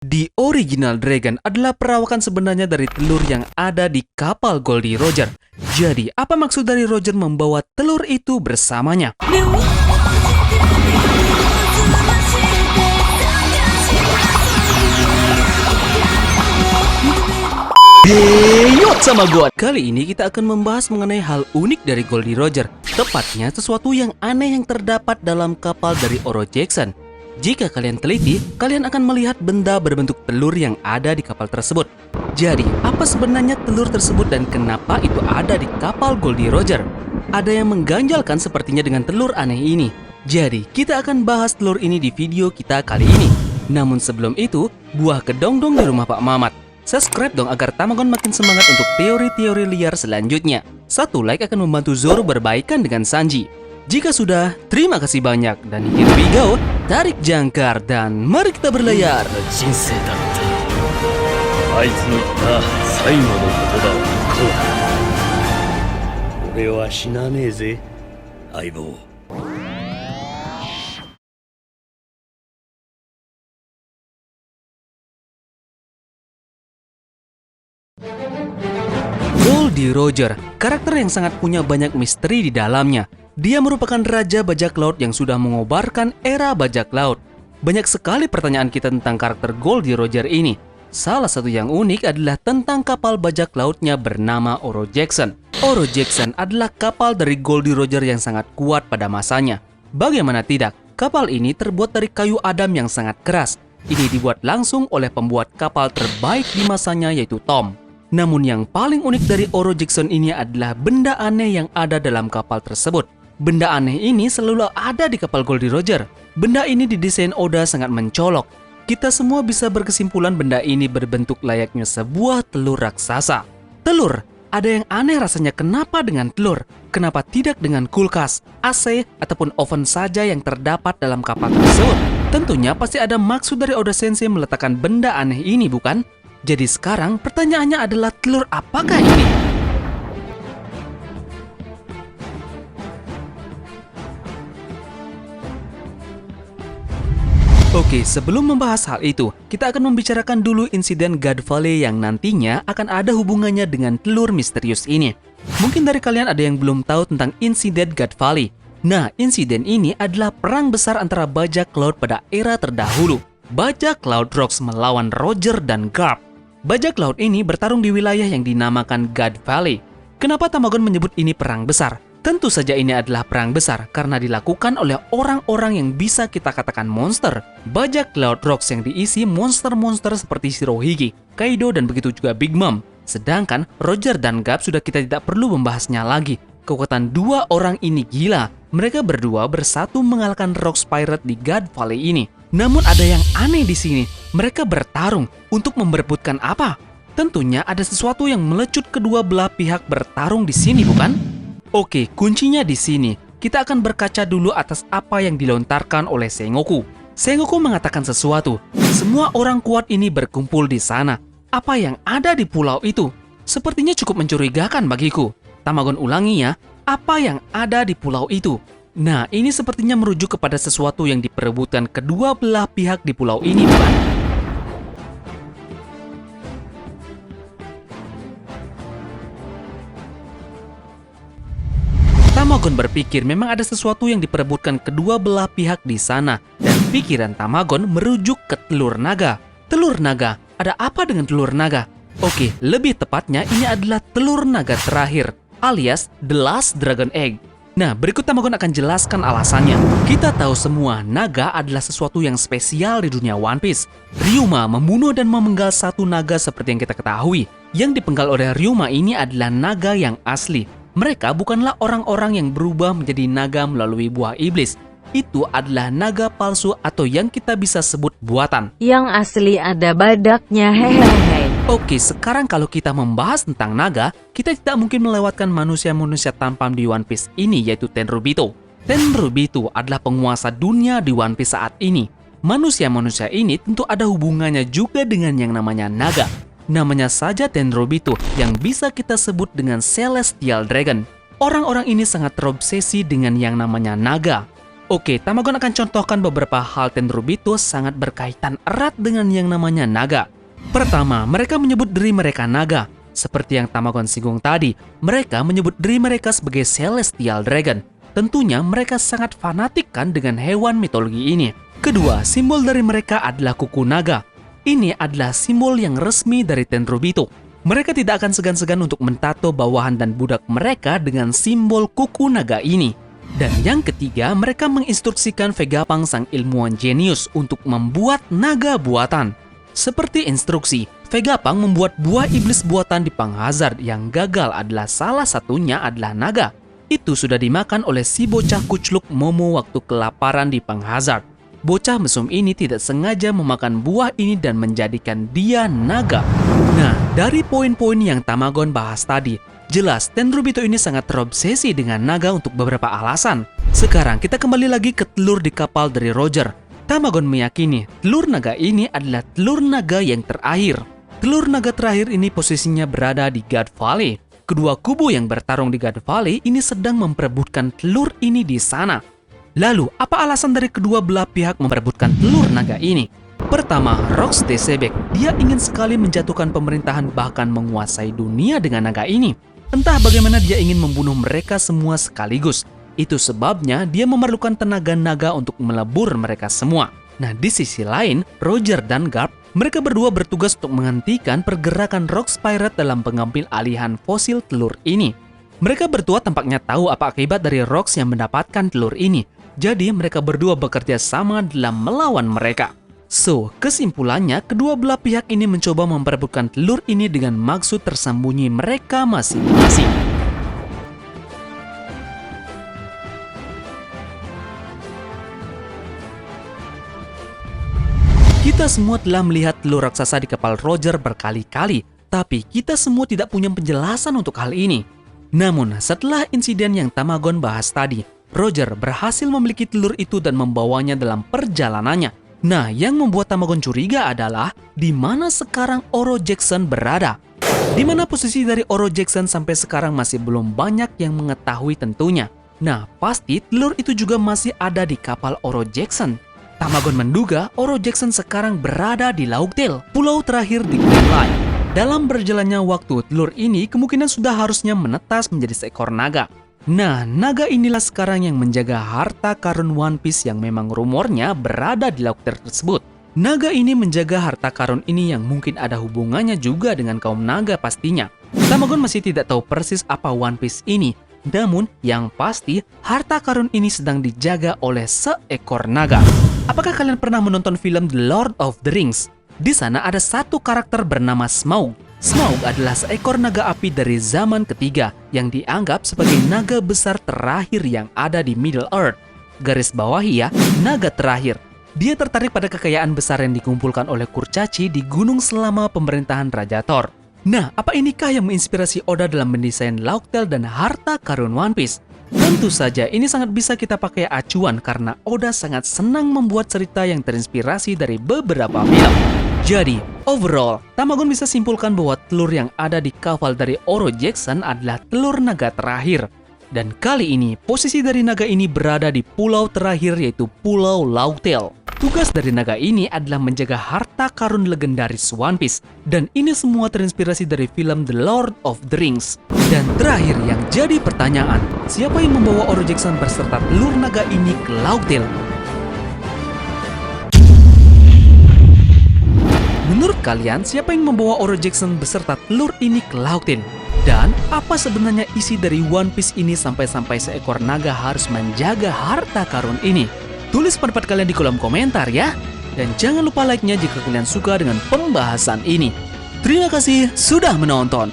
The Original Dragon adalah perawakan sebenarnya dari telur yang ada di kapal Goldie Roger. Jadi, apa maksud dari Roger membawa telur itu bersamanya? Heyot sama gua. Kali ini kita akan membahas mengenai hal unik dari Goldie Roger. Tepatnya sesuatu yang aneh yang terdapat dalam kapal dari Oro Jackson. Jika kalian teliti, kalian akan melihat benda berbentuk telur yang ada di kapal tersebut. Jadi, apa sebenarnya telur tersebut dan kenapa itu ada di kapal Goldie Roger? Ada yang mengganjalkan sepertinya dengan telur aneh ini. Jadi, kita akan bahas telur ini di video kita kali ini. Namun sebelum itu, buah kedongdong di rumah Pak Mamat. Subscribe dong agar Tamagon makin semangat untuk teori-teori liar selanjutnya. Satu like akan membantu Zoro berbaikan dengan Sanji. Jika sudah, terima kasih banyak. Dan here we go, tarik jangkar dan mari kita berlayar. あいつの言った最後の言葉をこうだ。俺は死なねえぜ、相棒。 Goldie Roger, karakter yang sangat punya banyak misteri di dalamnya. Dia merupakan raja bajak laut yang sudah mengobarkan era bajak laut. Banyak sekali pertanyaan kita tentang karakter Goldie Roger ini. Salah satu yang unik adalah tentang kapal bajak lautnya bernama Oro Jackson. Oro Jackson adalah kapal dari Goldie Roger yang sangat kuat pada masanya. Bagaimana tidak, kapal ini terbuat dari kayu adam yang sangat keras. Ini dibuat langsung oleh pembuat kapal terbaik di masanya yaitu Tom. Namun yang paling unik dari Oro Jackson ini adalah benda aneh yang ada dalam kapal tersebut. Benda aneh ini selalu ada di kapal Goldie Roger. Benda ini didesain Oda sangat mencolok. Kita semua bisa berkesimpulan benda ini berbentuk layaknya sebuah telur raksasa. Telur, ada yang aneh rasanya kenapa dengan telur? Kenapa tidak dengan kulkas, AC, ataupun oven saja yang terdapat dalam kapal tersebut? Tentunya pasti ada maksud dari Oda Sensei meletakkan benda aneh ini, bukan? Jadi sekarang pertanyaannya adalah telur apakah ini? Oke, sebelum membahas hal itu, kita akan membicarakan dulu insiden God Valley yang nantinya akan ada hubungannya dengan telur misterius ini. Mungkin dari kalian ada yang belum tahu tentang insiden God Valley. Nah, insiden ini adalah perang besar antara bajak laut pada era terdahulu. Bajak laut Rocks melawan Roger dan Garp. Bajak laut ini bertarung di wilayah yang dinamakan God Valley. Kenapa Tamagon menyebut ini perang besar? Tentu saja ini adalah perang besar karena dilakukan oleh orang-orang yang bisa kita katakan monster. Bajak laut Rocks yang diisi monster-monster seperti Shirohige, Kaido, dan begitu juga Big Mom. Sedangkan Roger dan Garp sudah kita tidak perlu membahasnya lagi. Kekuatan dua orang ini gila. Mereka berdua bersatu mengalahkan Rocks Pirate di God Valley ini. Namun ada yang aneh di sini. Mereka bertarung untuk memperebutkan apa? Tentunya ada sesuatu yang melecut kedua belah pihak bertarung di sini, bukan? Oke, kuncinya di sini. Kita akan berkaca dulu atas apa yang dilontarkan oleh Sengoku. Sengoku mengatakan sesuatu. Semua orang kuat ini berkumpul di sana. Apa yang ada di pulau itu? Sepertinya cukup mencurigakan bagiku. Tamagon ulangi ya, apa yang ada di pulau itu? Nah, ini sepertinya merujuk kepada sesuatu yang diperebutkan kedua belah pihak di pulau ini, bukan? Tamagon berpikir memang ada sesuatu yang diperebutkan kedua belah pihak di sana. Dan pikiran Tamagon merujuk ke telur naga. Telur naga, ada apa dengan telur naga? Oke, lebih tepatnya ini adalah telur naga terakhir, alias The Last Dragon Egg. Nah, berikut Tamagon akan jelaskan alasannya. Kita tahu semua, naga adalah sesuatu yang spesial di dunia One Piece. Ryuma membunuh dan memenggal satu naga seperti yang kita ketahui. Yang dipenggal oleh Ryuma ini adalah naga yang asli. Mereka bukanlah orang-orang yang berubah menjadi naga melalui buah iblis. Itu adalah naga palsu atau yang kita bisa sebut buatan. Yang asli ada badaknya, hehehe. Oke, sekarang kalau kita membahas tentang naga, kita tidak mungkin melewatkan manusia-manusia tampan di One Piece ini, yaitu Tenryubito. Tenryubito adalah penguasa dunia di One Piece saat ini. Manusia-manusia ini tentu ada hubungannya juga dengan yang namanya naga. Namanya saja Tenryubito yang bisa kita sebut dengan Celestial Dragon. Orang-orang ini sangat terobsesi dengan yang namanya naga. Oke, Tamagon akan contohkan beberapa hal Tenryubito sangat berkaitan erat dengan yang namanya naga. Pertama, mereka menyebut diri mereka naga. Seperti yang Tamagon singgung tadi, mereka menyebut diri mereka sebagai Celestial Dragon. Tentunya mereka sangat fanatik kan dengan hewan mitologi ini. Kedua, simbol dari mereka adalah kuku naga. Ini adalah simbol yang resmi dari Tenryubito. Mereka tidak akan segan-segan untuk mentato bawahan dan budak mereka dengan simbol kuku naga ini. Dan yang ketiga, mereka menginstruksikan Vegapunk sang ilmuwan jenius untuk membuat naga buatan. Seperti instruksi, Vegapunk membuat buah iblis buatan di Punk Hazard yang gagal adalah salah satunya adalah naga. Itu sudah dimakan oleh si bocah kucluk Momo waktu kelaparan di Punk Hazard. Bocah mesum ini tidak sengaja memakan buah ini dan menjadikan dia naga. Nah, dari poin-poin yang Tamagon bahas tadi, jelas Tenryubito ini sangat terobsesi dengan naga untuk beberapa alasan. Sekarang kita kembali lagi ke telur di kapal dari Roger. Tamagon meyakini telur naga ini adalah telur naga yang terakhir. Telur naga terakhir ini posisinya berada di God Valley. Kedua kubu yang bertarung di God Valley ini sedang memperebutkan telur ini di sana. Lalu, apa alasan dari kedua belah pihak memperebutkan telur naga ini? Pertama, Rox de Sebek. Dia ingin sekali menjatuhkan pemerintahan bahkan menguasai dunia dengan naga ini. Entah bagaimana dia ingin membunuh mereka semua sekaligus. Itu sebabnya dia memerlukan tenaga naga untuk melebur mereka semua. Nah, di sisi lain, Roger dan Garp, mereka berdua bertugas untuk menghentikan pergerakan Rox Pirate dalam pengambil alihan fosil telur ini. Mereka berdua tampaknya tahu apa akibat dari Rox yang mendapatkan telur ini. Jadi mereka berdua bekerja sama dalam melawan mereka. So, kesimpulannya kedua belah pihak ini mencoba memperebutkan telur ini dengan maksud tersembunyi mereka masing-masing. Kita semua telah melihat telur raksasa di kapal Roger berkali-kali, tapi kita semua tidak punya penjelasan untuk hal ini. Namun, setelah insiden yang Tamagon bahas tadi, Roger berhasil memiliki telur itu dan membawanya dalam perjalanannya. Nah, yang membuat Tamagon curiga adalah di mana sekarang Oro Jackson berada. Di mana posisi dari Oro Jackson sampai sekarang masih belum banyak yang mengetahui tentunya. Nah, pasti telur itu juga masih ada di kapal Oro Jackson. Tamagon menduga Oro Jackson sekarang berada di Laugtail, pulau terakhir di Grand Line. Dalam berjalannya waktu, telur ini kemungkinan sudah harusnya menetas menjadi seekor naga. Nah, naga inilah sekarang yang menjaga harta karun One Piece yang memang rumornya berada di Laugtail tersebut. Naga ini menjaga harta karun ini yang mungkin ada hubungannya juga dengan kaum naga pastinya. Tamagon masih tidak tahu persis apa One Piece ini. Namun, yang pasti, harta karun ini sedang dijaga oleh seekor naga. Apakah kalian pernah menonton film The Lord of the Rings? Di sana ada satu karakter bernama Smaug. Smaug adalah seekor naga api dari zaman ketiga yang dianggap sebagai naga besar terakhir yang ada di Middle Earth. Garis bawahi ya, naga terakhir. Dia tertarik pada kekayaan besar yang dikumpulkan oleh kurcaci di gunung selama pemerintahan Raja Thor. Nah, apa inikah yang menginspirasi Oda dalam mendesain Laugtail dan harta karun One Piece? Tentu saja ini sangat bisa kita pakai acuan karena Oda sangat senang membuat cerita yang terinspirasi dari beberapa film. Jadi, overall, Tamagon bisa simpulkan bahwa telur yang ada di kapal dari Oro Jackson adalah telur naga terakhir. Dan kali ini, posisi dari naga ini berada di pulau terakhir yaitu Pulau Laugtail. Tugas dari naga ini adalah menjaga harta karun legendaris One Piece. Dan ini semua terinspirasi dari film The Lord of the Rings. Dan terakhir yang jadi pertanyaan, siapa yang membawa Oro Jackson berserta telur naga ini ke Laugtail? Menurut kalian, siapa yang membawa Oro Jackson beserta telur ini ke Laugtail? Dan apa sebenarnya isi dari One Piece ini sampai-sampai seekor naga harus menjaga harta karun ini? Tulis pendapat kalian di kolom komentar ya. Dan jangan lupa like-nya jika kalian suka dengan pembahasan ini. Terima kasih sudah menonton.